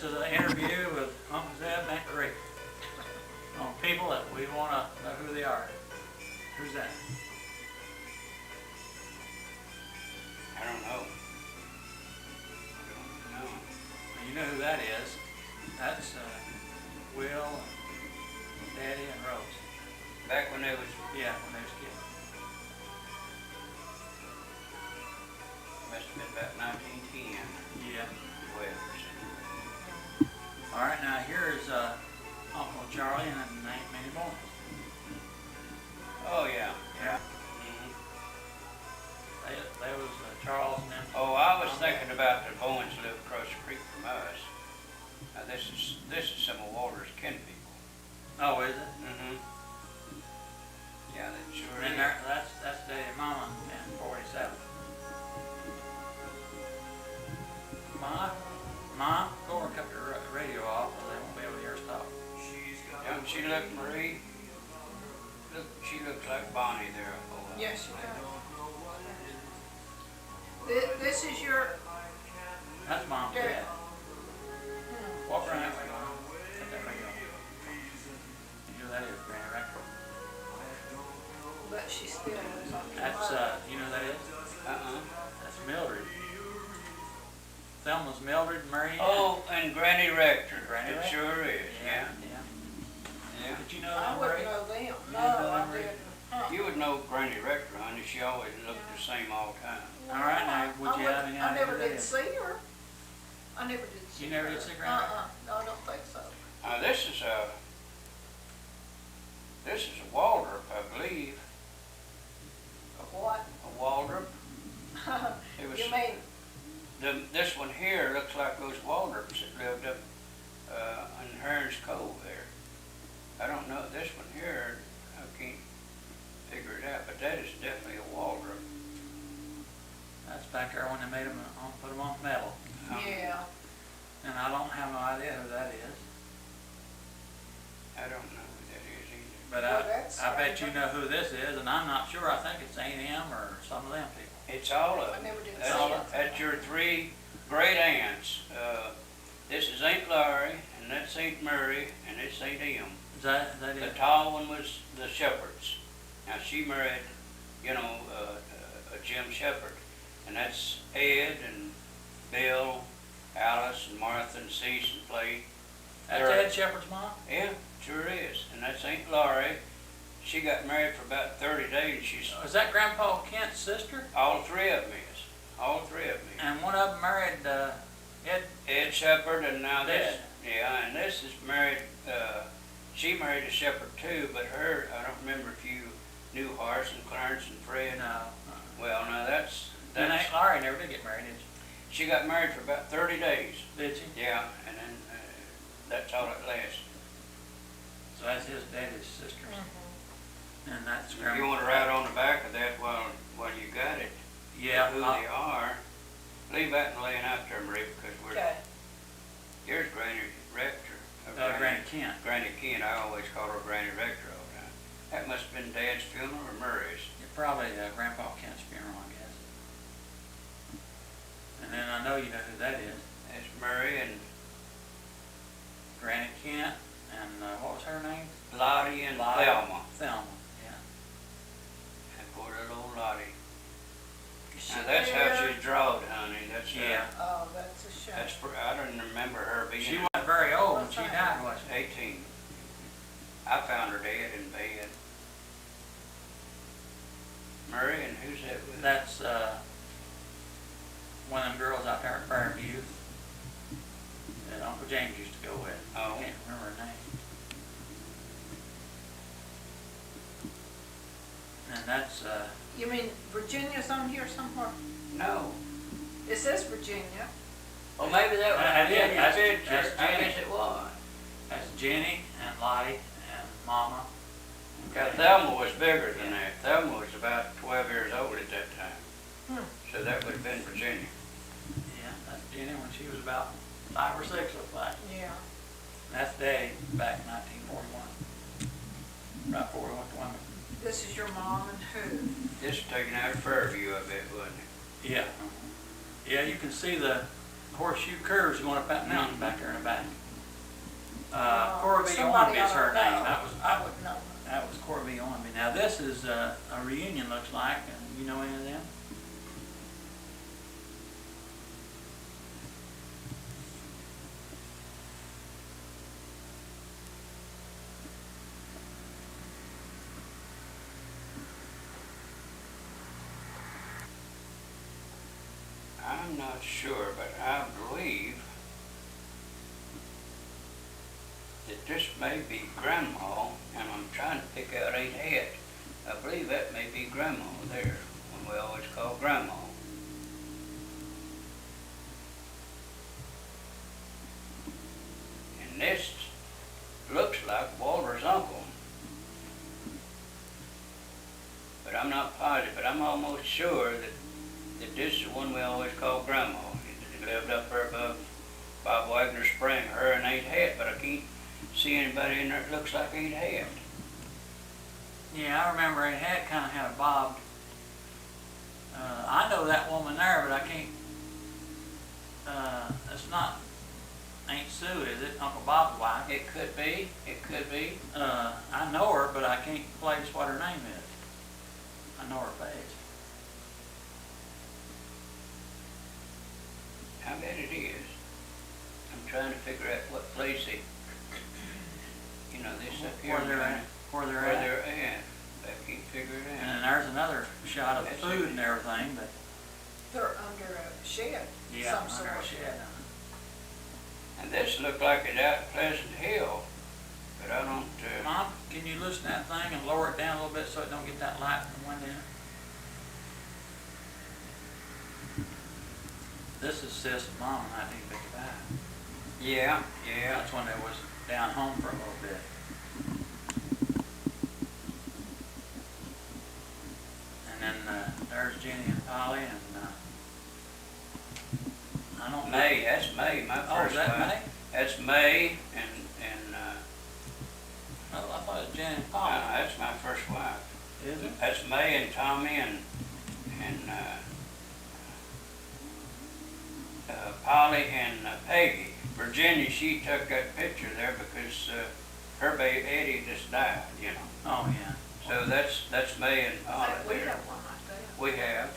to the interview with Uncle Zeb Marie on people that we want to know who they are. Who's that? I don't know. You know who that is. That's Will and Daddy and Rose. Back when they was, Yeah, when they was kids. must have been about 1910, Yeah. 12 or something. All right, now here's Uncle Charlie and Aunt Minnie Boyne. Oh, yeah. Yeah. Mhm. They was Charles and them. Oh, I was thinking about the Bowens live across the creek from us. Now, this is some of Walter's kin people. Oh, is it? Mm-hmm. Yeah, that sure And is. that's Daddy and Mama in 47. Mom, go over and cut the radio off, or they won't be able to hear us talk. Don't she look, Marie? She looks like Bonnie there. Yes, she does. This is your That's Mom's dad. dad. Walk around that way, Mom. Cut that radio off. You know who that is, Granny Rector. But she still lives on the That's, road. you know who that is? Uh-uh. That's Mildred. Thelma's Mildred, Marie. Oh, and Granny Rector. Granny It Rector? sure is, yeah. Yeah. Yeah. Did you know I that, wouldn't Marie? know them. You No, didn't know I them, Marie? didn't. Huh. You would know Granny Rector, honey. She always looked the same all the time. All right, now, would you have any I idea never who that did is? see her. I never did see You never her. did see Granny Rector? No, I don't think so. This is a Waldrop, I believe. What? A Waldrop. It was, You mean, this one here looks like those Waldrops that lived up in Hearns Cove there. I don't know this one here. I can't figure it out, but that is definitely a Waldrop. That's back there when they made them, put them on metal. yeah. And I don't have no idea who that is. I don't know who that is either. But Well, that's I bet you strange. know who this is, and I'm not sure. I think it's A&M or some of them people. It's all of I them. never did That's, see it. that's your three great aunts. This is Aunt Laurie, and that's Aunt Murray, and it's Aunt Em. Is that The it? tall one was the Shepherds. Now she married, Jim Shepherd, and that's Ed and Bill, Alice and Martha and Cease and Play. That's They're- Ed Shepherd's mom? Yeah, sure is. And that's Aunt Laurie. She got married for about 30 days. She's Is that Grandpa Kent's sister? all three of them is. All three of them is. And one of them married Ed? Ed Shepherd, and now this, Ed. yeah, and this is married, she married a Shepherd too, but her, I don't remember if you knew Horace and Clarence and Fred. No. Well, no, that's, And Aunt Laurie never did get married, did she got married for about 30 days. she? Did she? Yeah, and then, that's all it lasted. So that's his daddy's sisters. And that's If Grandma. you want to write on the back of that while you got it, Yeah. who they are, leave that and laying out there, Marie, because Okay. here's Granny Rector. Granny Kent. Granny Kent, I always call her Granny Rector all the time. That must have been Dad's funeral or Murray's. Probably Grandpa Kent's funeral, I guess. And then I know you know who that is. That's Murray and Granny Kent and what was her name? Lottie and Lottie. Thelma. Thelma, yeah. And poor little old Lottie. Is she Now that's how there? she's drawed, honey. That's Yeah. Oh, that's a shame. I don't remember her being She wasn't very old when she What's died, that? was she? 18. I found her dead in bed. Murray, and who's that with? That's one of them girls out there at Fairview that Uncle James used to go with. Oh. I can't remember her name. And that's, You mean Virginia's on here somewhere? No. It says Virginia. Well, maybe that was That's- Jenny's that's picture. I Jenny. guess it was. that's Jenny and Lottie and Mama. Yeah, Thelma was bigger than that. Thelma was about 12 years old at that time. So that would have been Virginia. Yeah, that's Jenny when she was about 5 or 6, looks like. Yeah. That's Daddy back in 1941. Right before we went to Wyoming. This is your mom and who? This was taken out of Fairview, I bet, wasn't it? Yeah. Yeah, you can see the horseshoe curves going up that mountain back there in the back. Corby Somebody Ormby is I her don't name. know. I would know. That was Corby Ormby. Now this is a reunion, looks like. You know any of them? I'm not sure, but I believe that this may be Grandma, and I'm trying to pick out ain't head. I believe that may be Grandma there, when we always call Grandma. And this looks like Walter's uncle. But I'm not positive, but I'm almost sure that this is the one we always call Grandma. He lived up there above Bob Wagner's spring, her and Ain't Hat, but I can't see anybody in there that looks like Ain't Hat. Yeah, I remember it had kind of had a bobbed. I know that woman there, but I can't. It's not Aunt Sue, is it? Uncle Bob's wife. It could be. It could be. I know her, but I can't place what her name is. I know her face. I bet it is. I'm trying to figure out what place they, you know, this up here. Where they're at. Where they're Where at. they're at. I can't figure it And out. then there's another shot of That's food it. and everything, but They're under a shed, yeah, some under sort. a shed. And this looked like it's out at Pleasant Hill, but I don't, Mom, can you loosen that thing and lower it down a little bit so it don't get that light from one end? This is Sis and Mom in 1955. yeah. That's when they was down home for a little bit. And then there's Jenny and Polly and I don't know. May, that's May, my Oh, first is that wife. May? That's May, and Oh, I thought it was Jenny and Polly. that's my first wife. Is it? That's May and Tommy and Polly and Peggy. Virginia, she took that picture there because her baby Eddie just died, you know. Oh, yeah. So that's May and I Polly think we there. have one like that. We have.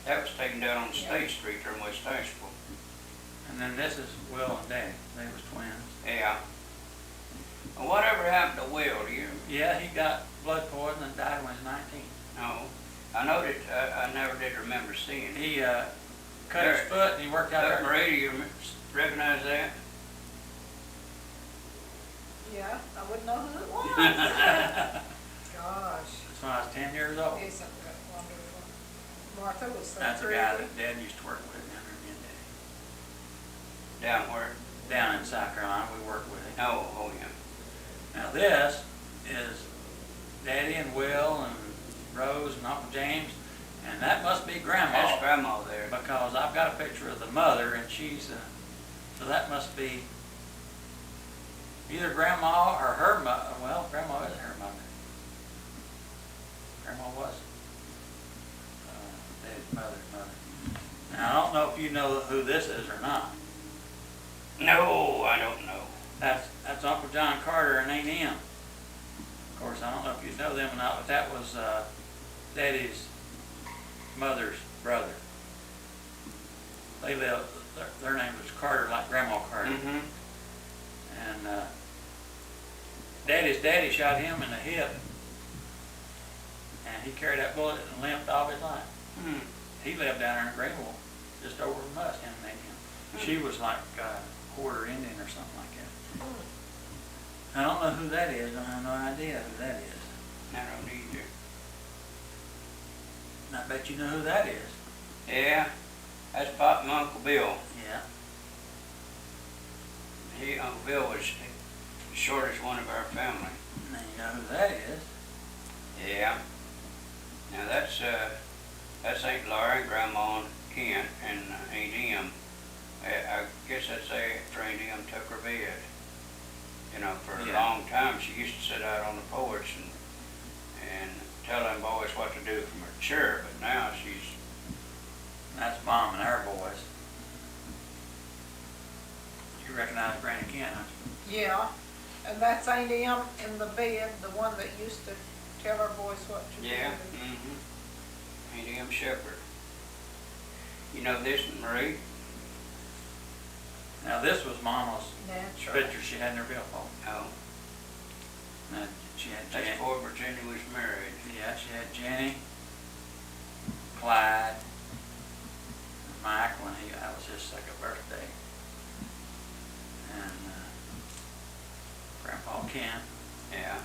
That was taken down on State Street there in West Asheville. And then this is Will and Daddy. They was twins. Yeah. Well, whatever happened to Will, do you? Yeah, he got blood poison and died when he was 19. No. I know that I never did remember seeing him. He cut his foot and he worked out Zeb there. Marie, do you recognize that? Yeah, I wouldn't know who it was. Gosh, That's when I was 10 years old. isn't that wonderful? Martha was so That's a pretty. guy that Dad used to work with down there in Daddy. Down where? Down in South Carolina, we worked with him. Oh yeah. Now this is Daddy and Will and Rose and Uncle James, and that must be Grandma. That's Grandma there. Because I've got a picture of the mother, and she's, so that must be either Grandma or her mother. Well, Grandma isn't her mother. Grandma was Dad's mother. Now, I don't know if you know who this is or not. No, I don't know. That's Uncle John Carter and Aunt Em. Of course, I don't know if you know them or not, but that was Daddy's mother's brother. They lived, their name was Carter, like Grandma Carter. Mm-hmm. And Daddy's daddy shot him in the hip, and he carried that bullet and limped all his life. Hmm. He lived down there in Greenville, just over from us, him and Aunt Em. She was like quarter Indian or something like that. I don't know who that is. I have no idea who that is. I don't either. And I bet you know who that is. Yeah, that's Pop and Uncle Bill. Yeah. Uncle Bill was the shortest one of our family. Now you know who that is. Yeah. Now that's Aunt Laura and Grandma and Kent and Aunt Em. I guess I'd say after Aunt Em took her bed. You know, for a long time she used to sit out on the porch and tell them boys what to do from her chair, but now she's... That's Mom and our boys. Kent. Yeah, and that's Aunt Em in the bed, the one that used to tell our boys what to do. Yeah, mm-hmm. Aunt Em Shepherd. You know this, Marie? Now, this was Mama's That's right. picture she had in her billfold. Oh, And she had that's Jenny. before Virginia was married. Yeah, she had Jenny, Clyde, and Mike when that was his second birthday. And Grandpa Kent Yeah,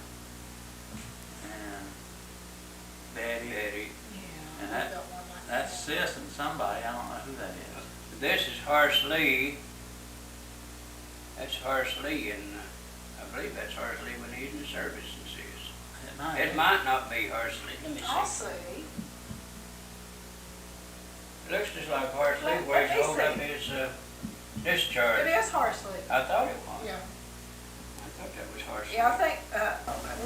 and Betty. Betty. Yeah. And we that- got one like That's that. Sis and somebody, I don't know who that is. This is Horace Lee. That's Horace Lee, and I believe that's Horace Lee when he's in the service and says. It might not be Horace Lee. Let me I'll see. see. It looks just like Horace Lee Let where me he's holding up see. his discharge. It is Horsley. I thought it was. Yeah. I thought that was Horace Lee. Yeah, I think,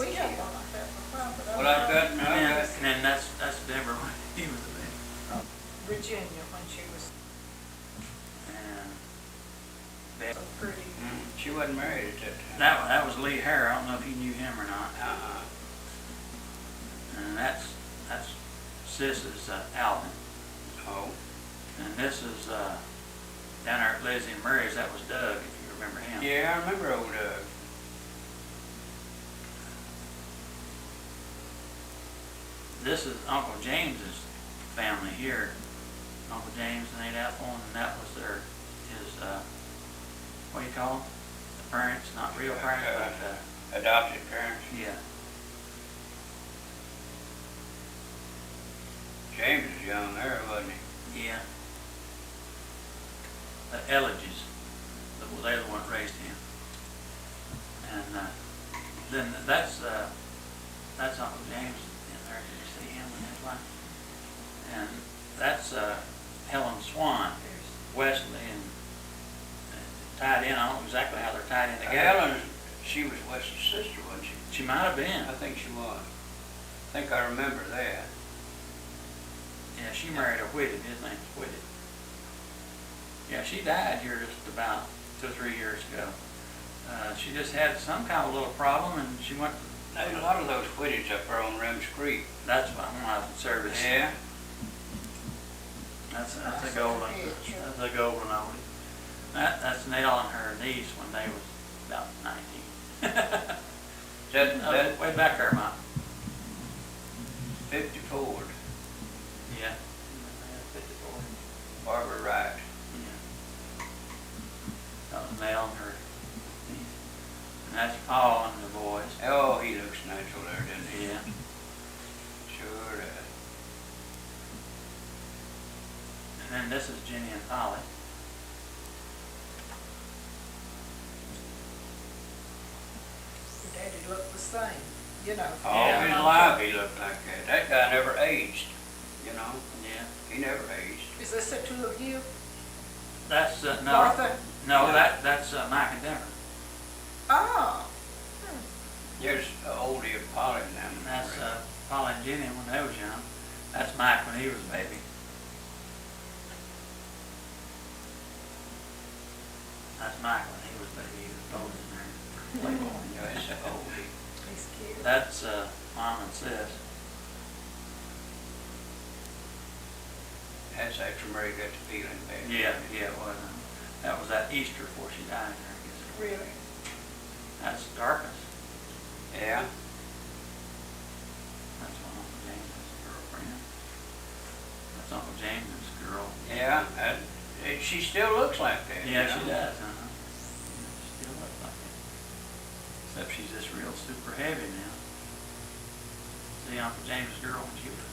we had one like that before, but I Well, don't I've know. got, And I've then, got, and then that's Deborah when he was a baby. Virginia when she was And so pretty. she wasn't married at that time. that was Lee Hare, I don't know if you knew him or not. And that's Sis's Alvin. Oh, And this is down there at Lizzie and Murray's, that was Doug, if you remember him. yeah, I remember old This is Uncle James's family here. Uncle James and Aunt Ethel, and that was his what do you call them? The parents, not real parents, but adopted parents. yeah. James was young there, wasn't he? Yeah. The Elledges, they're the ones that raised him. And then that's Uncle James in there. Did you see him in his life? And that's Helen Swan, Wesley, and tied in. I don't know exactly how they're tied in together. Helen, she was Wesley's sister, wasn't she? She might have been. I think she was. I think I remember that. Yeah, she married a Whitted. His name's Whitted. Yeah, she died here just about 2 or 3 years ago. She just had some kind of little problem, and she went. There's a lot of those Whitteds up there on Rems Creek. That's why I was in service. Yeah. That's a golden. That's a golden oldie. That's Nell and her niece when they was about 19. That Way back there, Mom. 50 Ford, Yeah. Barbara Wright. Yeah. That was Nell and her niece. And that's Paul and the boys. Oh, he looks natural there, doesn't he? Yeah. Sure does. And then this is Jenny and Polly. Your daddy looked the same, you know. All Yeah. his life he looked like that. That guy never aged, you know? Yeah. He never aged. Is this the two of you? That's no. Martha? No, that's Mike and Denver. Oh. There's oldie of Polly and them. And that's Polly and Jenny when they was young. That's Mike when he was a baby. That's Mike when he was a baby. He was posing there. Playboy. Yeah, it's an oldie. He's cute. That's Mom and Sis. That's after Mary got the feeling bad. Yeah, it was. That was that Easter before she died there, I guess. Really? That's Darkness. Yeah. That's one Uncle James's girlfriend. That's Uncle James's girl. Yeah, she still looks like that. Yeah, you she know? does, She still looks like it. Except she's just real super heavy now. See Uncle James's girl when she was.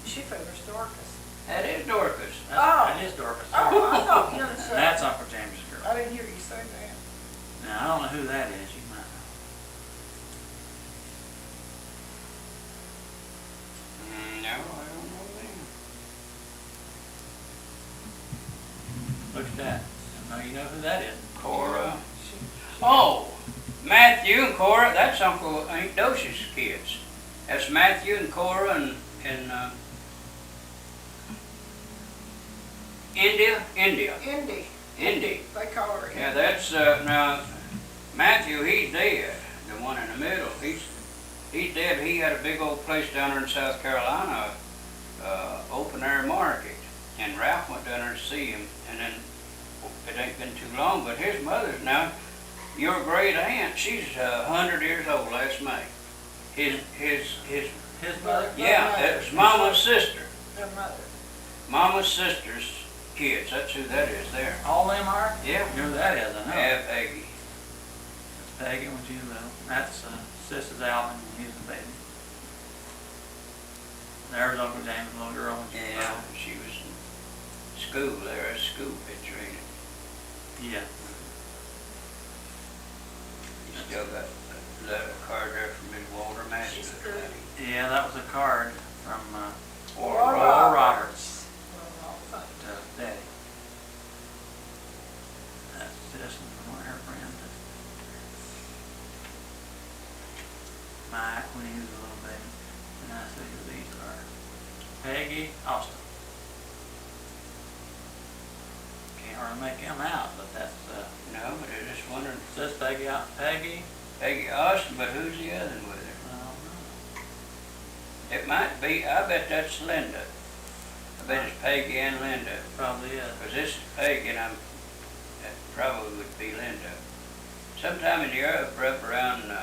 She figures Dorcas. That is Dorcas. That is Dorcas. Oh, I thought you And said. that's Uncle James's girl. I didn't hear you say that. Now, I don't know who that is. You might know. No, I don't know them. Look at that. Now you know who that is. Cora. She, Oh, Matthew and Cora, that's Uncle Aunt Dosha's kids. That's Matthew and Cora and India. Indy. Indy. They call her Indy. Yeah, that's, now, Matthew, he's dead. The one in the middle, he's dead. He had a big old place down there in South Carolina, open air market. And Ralph went down there to see him, and then it ain't been too long, but his mother's now, your great aunt, she's 100 years old last May. His mother? Yeah, it was Mama's sister. Their mother. Mama's sister's kids, that's who that is there. All them are? Yeah. You know who that is, I know. Yeah, Peggy. That's Peggy when she was little. That's Sister's Alvin when he was a baby. There's Uncle James, little girl when she was Yeah, little. she was in school there, a school picture, ain't it? Yeah. You still got a card there from Miss Walter Massey. She's pretty. Yeah, that was a card from Oral Oral Roberts Well, to Daddy. That's Sis and one of her friends. Mike when he was a little baby. And I see who these are. Peggy Austin. Can't hardly make him out, but that's No, but I just wondering, says Peggy out. Peggy. Peggy Austin, but who's the other one with her? I don't know. It might be, I bet that's Linda. I bet it's Peggy and Linda. Probably is. Because this is Peggy and that probably would be Linda. Sometime in Europe, up around the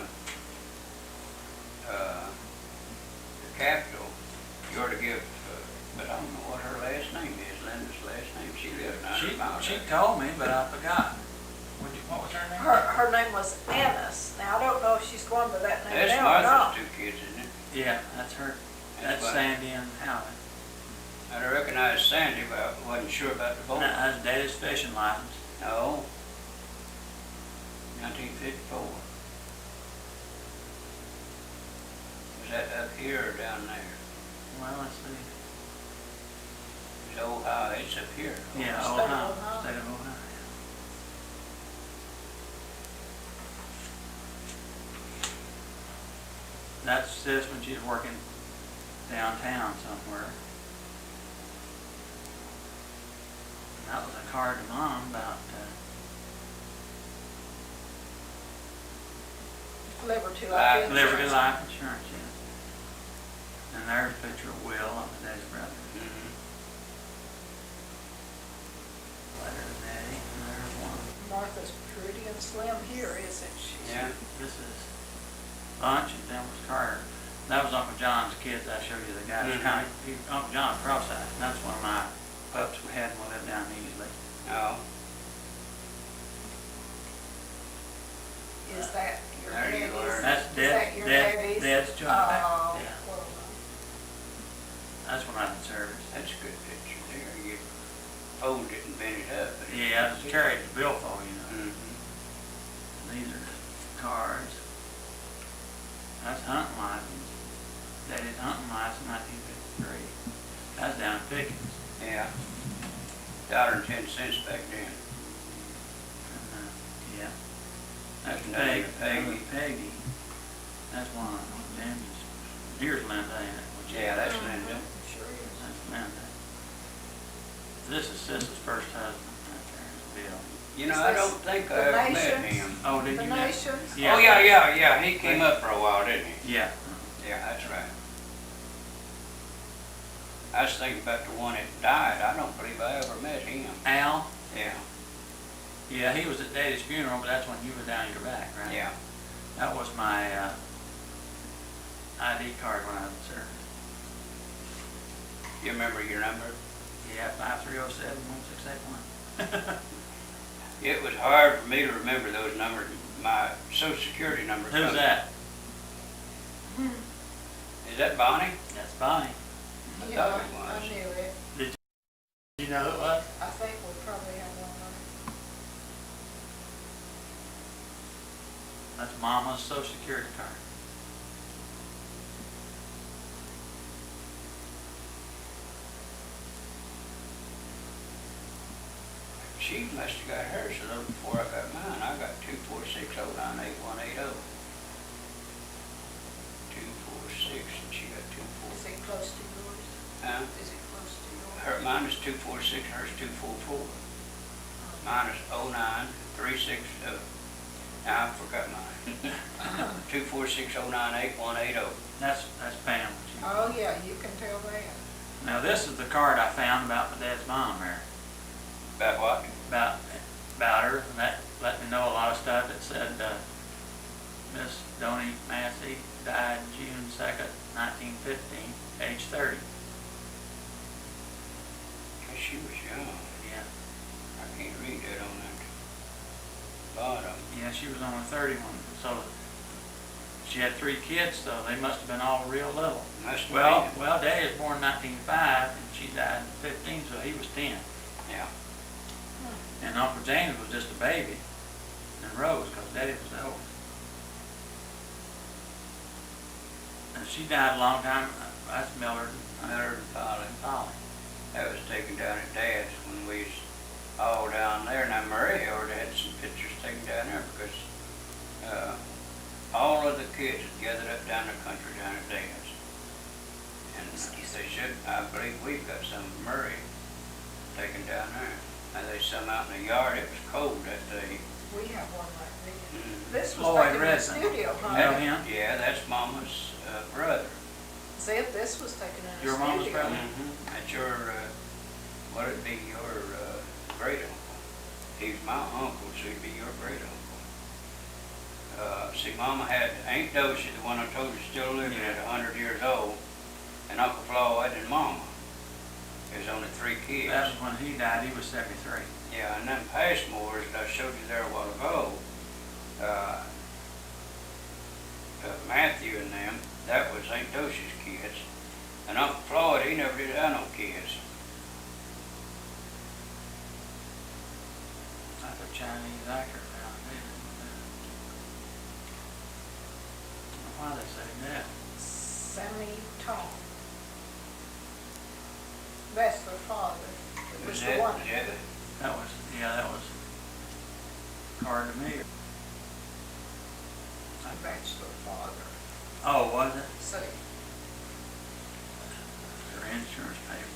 capital, you ought to give, but I don't know what her last name is, Linda's last name. She lives 90 miles. She told me, but I forgot. What was her name? her name was Annis. Now, I don't know if she's going by that name That's now or not. Martha's two kids, isn't it? Yeah, that's her. That's what- Sandy and Howard. I recognized Sandy, but I wasn't sure about the boy. That's Daddy's fishing license. No. 1954. Was that up here or down there? Well, let's see. It's Ohio, it's up here. Yeah, State of Ohio. Ohio. State of Ohio. That's Sis when she's working downtown somewhere. And that was a card to Mom about Liberty Life Life Liberty Insurance. Life Insurance, yeah. And there's a picture of Will, Daddy's brother. Mhm. Letter to Daddy, and there's one. Martha's pretty and slim here, isn't she? Yeah. This is Bunch, and then was Carter. That was Uncle John's kids I showed you, the guy that's kind of, Uncle John cross-eyed. And that's one of my pups we had when we lived down easily. No. Is that your There you daddy's? are. That's Is that your daddy's? Dad's joint back. Oh, Yeah. well, That's when I was in service. That's a good picture there. You fold it and bend it up. But Yeah, I was carried the billfold, you know. Mhm. These are cards. That's hunting license. Daddy's hunting license, 1953. That's down in Pickens. Yeah. $1.10 back then. And, yeah. That's Another Peggy. Peggy. Peggy. That's one of Jamie's. Here's Linda, ain't it? Which Yeah, that's Mhm. Linda. Sure is. That's Linda. This is Sis's first husband, right there, Bill. You know, Is I this don't think I the ever met Nations? him. Oh, did The you met? Nations? Yeah. Oh, yeah. He came up for a while, didn't he? Yeah. Yeah, that's right. I was thinking about the one that died. I don't believe I ever met him. Al? Yeah, Yeah, he was at Daddy's funeral, but that's when you were down your back, right? yeah. That was my ID card when I was in service. You remember your number? Yeah, 5307-1681. It was hard for me to remember those numbers. My social security number. Who's that? Is that Bonnie? That's Bonnie. I Yeah, thought it was. I knew it. You know who it was? I think we probably have one on. That's Mama's social security card. She must have got hers a little before I got mine. I got 246098180. 246, and she got Is 24. it close to yours? Huh? Is it close to yours? Mine is 246, hers 244. Mine is 0936, I forgot mine. 246098180. That's Pam. Oh, yeah, you can tell that. Now, this is the card I found about my dad's mom there. About what? About her, and that let me know a lot of stuff. It said, Miss Donnie Massey died June 2nd, 1915, age 30. She was young. Yeah. I can't read that on that bottom. Yeah, she was only 31, so she had 3 kids, so they must have been all real little. Must have Well, been. Daddy was born in 1905, and she died in 15, so he was 10. Yeah. And Uncle James was just a baby, and Rose, because Daddy was the oldest. And she died a long time. That's Millard. Millard and Polly. Polly. That was taken down at Dad's when we was all down there. Now Marie already had some pictures taken down there because all of the kids had gathered up down the country down at Dad's. And they should, I believe we've got some of Murray taken down there. And they some out in the yard. It was cold that day. We have one like this. Mm. This was Lloyd taken in the Redmond. studio, You know huh? him? Yeah, that's Mama's brother. Zeb, this was taken in the Your studio. mama's brother? That's your, what would be your great uncle? He's my uncle, so he'd be your great uncle. See, Mama had Aunt Dozy, the one I told you still living at 100 years old, and Uncle Floyd and Mama. There's only 3 kids. That was when he died. He was 73. Yeah, and them Passmores that I showed you there a while ago, Matthew and them, that was Aunt Dozy's kids. And Uncle Floyd, he never did have no kids. Like a Chinese actor down there. Why they say that? Sammy Tom. That's their father. It was the that- one. yeah. That was hard to me. That's their father. Oh, was it? See, Their insurance papers.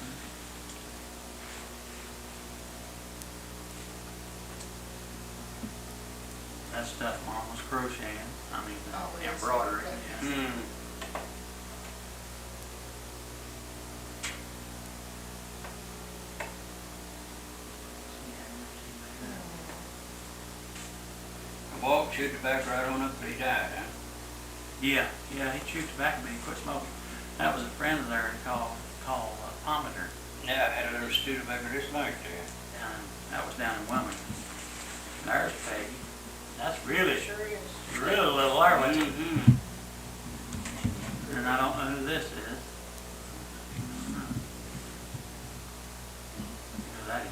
That stuff Mom was crocheting. I mean, Oh, yes. embroidery. Okay. Yeah. Hmm. I walked, chewed tobacco right on up till he died, huh? Yeah, he chewed tobacco, but he quit smoking. That was a friend of theirs called Pomander, Yeah, I had a little stew tobacco just like that. and that was down in Wilmington. There's Peggy. That's really, sure is. really little there, wasn't it? Mm-hmm. And I don't know who this is. Who that is?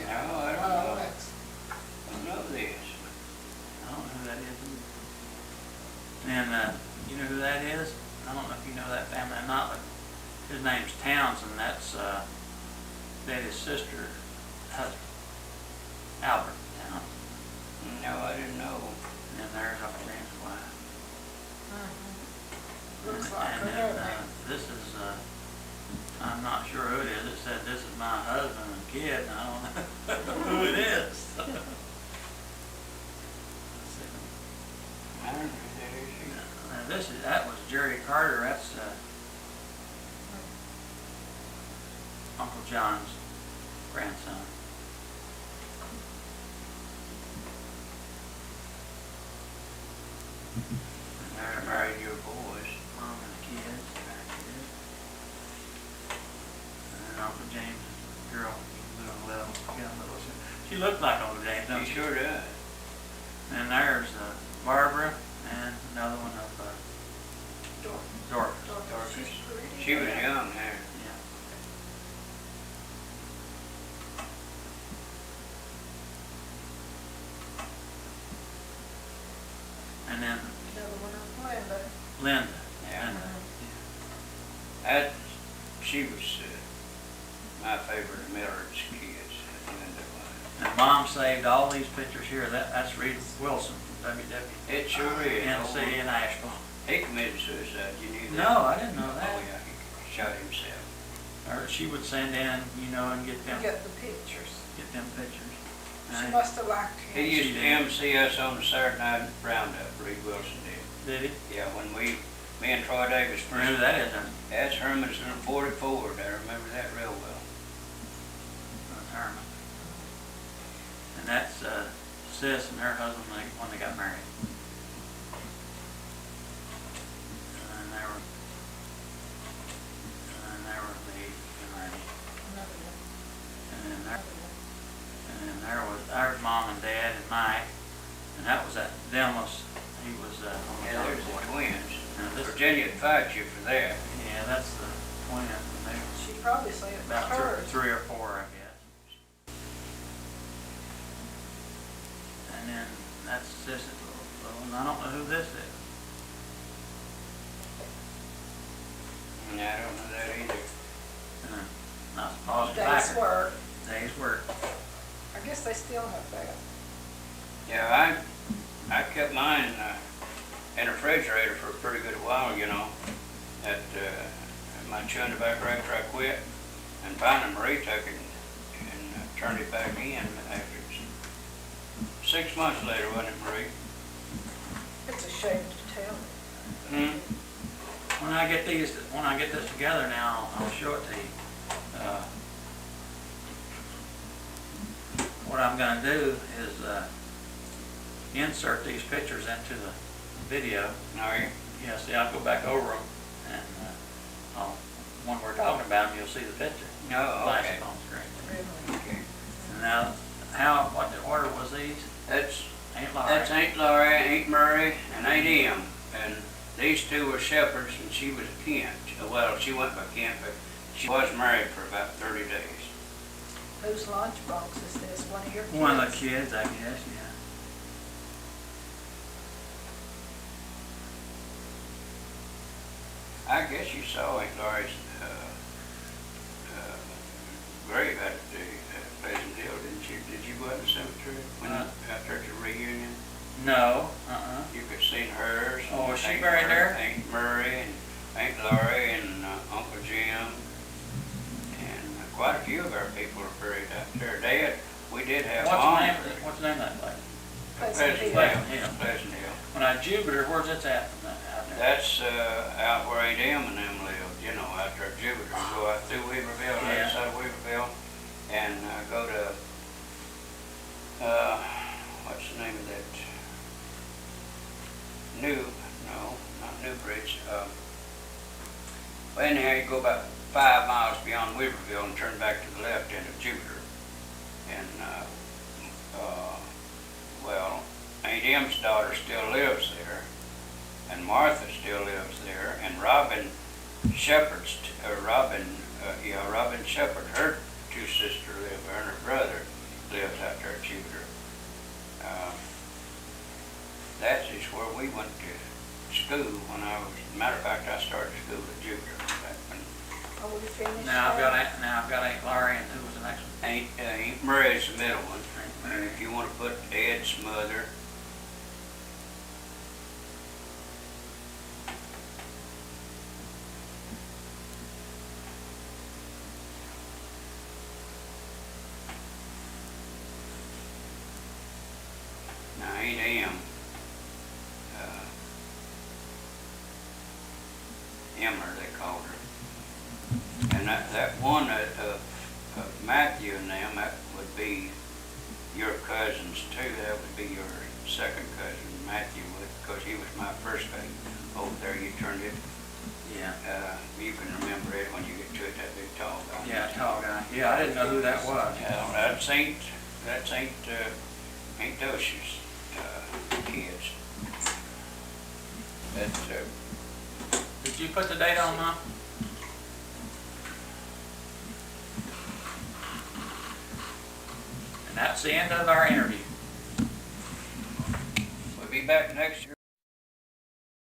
Yeah. No, I don't Oh, know. that's, I don't know this. I don't know who that is. And you know who that is? I don't know if you know that family or not, but his name's Townsend. That's Daddy's sister, husband, Albert Townsend. No, I didn't know. And there's Uncle James' wife. looks like And her, then, doesn't it? this is, I'm not sure who it is. It said this is my husband and kid, and I don't know who it is. I don't know who that is either. Now that was Jerry Carter. That's Uncle John's grandson. And I there's married your boys. Mom and the kids. Back here. And then Uncle James' girl, little. She looked like Uncle James, don't You she? sure does. And there's Barbara and another one of Dorcas. Dorcas. She's pretty. She was young there. Yeah. And then Another one of Linda. Linda. Yeah. Linda. That, she was my favorite of Millard's kids. Linda was. And Mom saved all these pictures here. That's Reed Wilson from WW. It sure is. NC in Asheville. He committed suicide. You knew that? No, I didn't know Oh, that. yeah, he shot himself. Or she would send in, and get them Get the pictures. pictures. She must have liked He him. used to MC us on the Saturday night roundup, Reed Wilson did. Did he? Yeah, when me and Troy Davis Or who first, that is, that's Herman's in 44, I remember that real well. Herman. And that's Sis and her husband when they got married. And they were Lee and Randy. And then there was our mom and dad and Mike, and that was that Delmas. He was on the Yeah, there's the board. twins. Now this, Virginia would fight you for that. yeah, that's the twin. And they were She probably said it was about hers. three or four, I guess. And then that's Sis's little, and I don't know who this is. Yeah, I don't know that either. Not supposed to Day's work. Day's work. I guess they still have that. Yeah, I kept mine in a refrigerator for a pretty good while, you know. At my chewing tobacco after I quit, and finally Marie took it and turned it back in after 6 months later, wasn't it, Marie? It's a shame to tell it. Hmm. When I get this together now, I'll show it to you. What I'm gonna do is insert these pictures into the video. Are you? Yeah, see, I'll go back over them, and when we're talking about them, you'll see the picture. No, Flash okay. it on screen. Really. Okay. And now, what order was these? That's Aunt Laurie. Aunt Laurie, Aunt Murray, and Aunt Em. And these two were shepherds, and she was a Kent. Well, she wasn't by Kent, but she was married for about 30 days. Whose lunchbox is this? One of your kids? One of the kids, I guess, yeah. I guess you saw Aunt Laurie's grave at the Pleasant Hill, didn't you? Did you go out to the cemetery when after the reunion? No, You could see hers. Oh, was she Aunt buried there? Aunt Murray and Aunt Laurie and Uncle Jim, and quite a few of our people are buried out there. We did have What's the name of that place? Pleasant Hill. Pleasant Hill. Pleasant Hill. When I Jupiter, where's it at from that out there? That's out where Aunt Em and them lived, you know, out there at Jupiter. Go out through Weaverville, right Yeah. outside of Weaverville, and go to, what's the name of that? Not Newbridge. Well, anyhow, you go about 5 miles beyond Weaverville and turn back to the left into Jupiter. And, well, Aunt Em's daughter still lives there, and Martha still lives there, and Robin Shepherd, her two sisters live there, and her brother lives out there at Jupiter. That's just where we went to school when matter of fact, I started school at Jupiter back when Are we finished? Now I've now? got Aunt Laurie, and who was the next one? Aunt Murray's the middle one. Aunt Mary. And if you want to put Ed's mother, now Aunt Em, Emmer they called her. And that one of Matthew and them, that would be your cousins too. That would be your second cousin, Matthew, because he was my first cousin. Over there, you turned it. Yeah. You can remember it when you get to it, that big tall guy. Yeah, tall guy. Yeah, I didn't know who that was. That's Aunt Docia's kids. Did you put the date on, Mom? And that's the end of our interview. We'll be back next year.